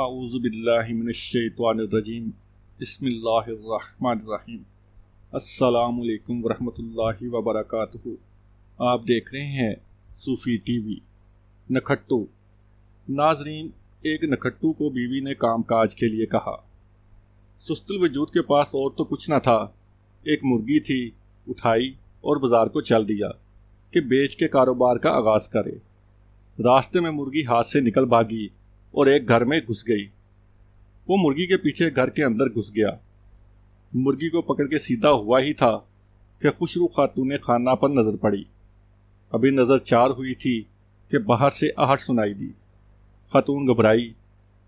आऊज़ु बिल्लाहि मिनश्शैतानिर्रजीम बिस्मिल्लाहिर्रहमानिर्रहीम। अस्सलामु अलैकुम वरहमतुल्लाहि वबरकातुहू। आप देख रहे हैं सूफ़ी टीवी। नखट्टू। नाजरीन, एक नखट्टू को बीवी ने कामकाज के लिए कहा। सुस्तुल वजूद के पास और तो कुछ न था। एक मुर्गी थी, उठाई और बाजार को चल दिया कि बेच के कारोबार का आगाज़ करे। रास्ते में मुर्गी हाथ से निकल भागी और एक घर में घुस गई। वो मुर्गी के पीछे घर के अंदर घुस गया। मुर्गी को पकड़ के सीधा हुआ ही था कि खुशरू खातून खाना पर नज़र पड़ी। अभी नज़र चार हुई थी कि बाहर से आहट सुनाई दी। खातून घबराई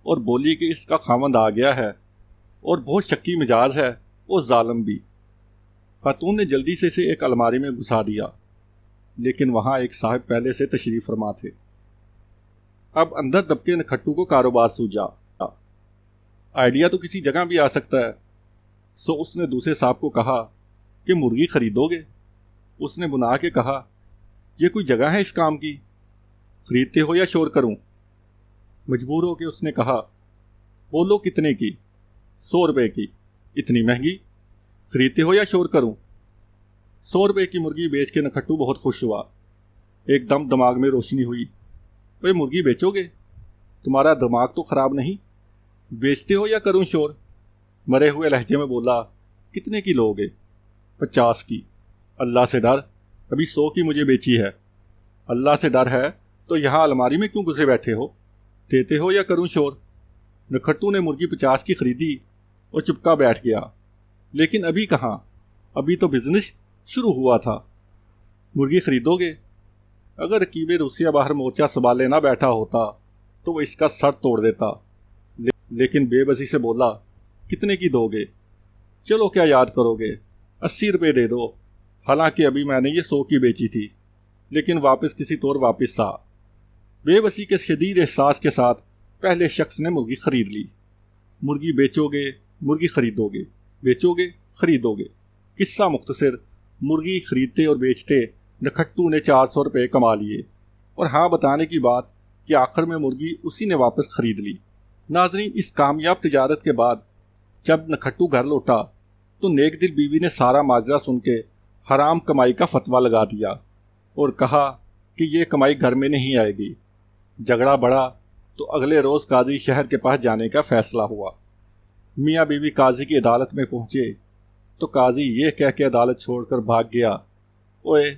और बोली कि इसका खामंद आ गया है और बहुत शक्की मिजाज है और जालिम भी। खातून ने जल्दी से इसे एक अलमारी में घुसा दिया, लेकिन वहाँ एक साहब पहले से तशरीफ़ फरमा थे। अब अंदर दबके नखट्टू को कारोबार सूझा। आइडिया तो किसी जगह भी आ सकता है। सो उसने दूसरे साहब को कहा कि मुर्गी खरीदोगे? उसने बुना के कहा, यह कोई जगह है इस काम की? खरीदते हो या शोर करूं? मजबूर होकर उसने कहा, बोलो कितने की? 100 रुपये की। इतनी महंगी? खरीदते हो या शोर करूं? 100 रुपये की मुर्गी बेच के नखट्टू बहुत खुश हुआ। एकदम दिमाग में रोशनी हुई। भाई मुर्गी बेचोगे? तुम्हारा दिमाग तो खराब नहीं? बेचते हो या करूं शोर? मरे हुए लहजे में बोला, कितने की लोगे? 50 की। अल्लाह से डर, अभी 100 की मुझे बेची है। अल्लाह से डर है तो यहाँ अलमारी में क्यों घुसे बैठे हो? देते हो या करूं शोर? नखट्टू ने मुर्गी 50 की खरीदी और चुपका बैठ गया। लेकिन अभी कहाँ, अभी तो बिजनेस शुरू हुआ था। मुर्गी खरीदोगे? अगर रकीब रूसिया बाहर मोर्चा संभाले ना बैठा होता तो वो इसका सर तोड़ देता। लेकिन बेबसी से बोला, कितने की दोगे? चलो क्या याद करोगे, 80 रुपये दे दो। हालांकि अभी मैंने ये 100 की बेची थी, लेकिन वापस किसी तौर वापस आ। बेबसी के शदीद एहसास के साथ पहले शख्स ने मुर्गी खरीद ली। मुर्गी बेचोगे, मुर्गी खरीदोगे, बेचोगे, खरीदोगे। किस्सा मुख्तसर, मुर्गी खरीदते और बेचते नखट्टू ने 400 रुपये कमा लिए। और हाँ, बताने की बात कि आखिर में मुर्गी उसी ने वापस खरीद ली। नाजरीन, इस कामयाब तिजारत के बाद जब नखट्टू घर लौटा तो नेक दिल बीवी ने सारा माजरा सुन के हराम कमाई का फतवा लगा दिया और कहा कि ये कमाई घर में नहीं आएगी। झगड़ा बढ़ा तो अगले रोज़ काजी शहर के पास जाने का फैसला हुआ। मियाँ बीवी काजी की अदालत में पहुँचे तो काजी ये कह के अदालत छोड़कर भाग गया, ओए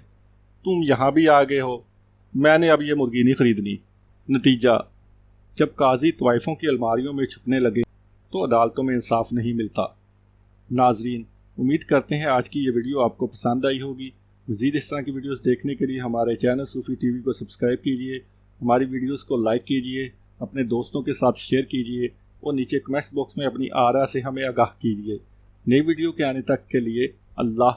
तुम यहाँ भी आ गए हो, मैंने अब ये मुर्गी नहीं खरीदनी। नतीजा, जब काजी तवाइफों की अलमारियों में छुपने लगे तो अदालतों में इंसाफ नहीं मिलता। नाजरीन, उम्मीद करते हैं आज की ये वीडियो आपको पसंद आई होगी। मज़ीद इस तरह की वीडियोस देखने के लिए हमारे चैनल सूफ़ी टीवी को सब्सक्राइब कीजिए, हमारी वीडियोस को लाइक कीजिए, अपने दोस्तों के साथ शेयर कीजिए और नीचे कमेंट्स बॉक्स में अपनी आरा से हमें आगाह कीजिए। नई वीडियो के आने तक के लिए अल्लाह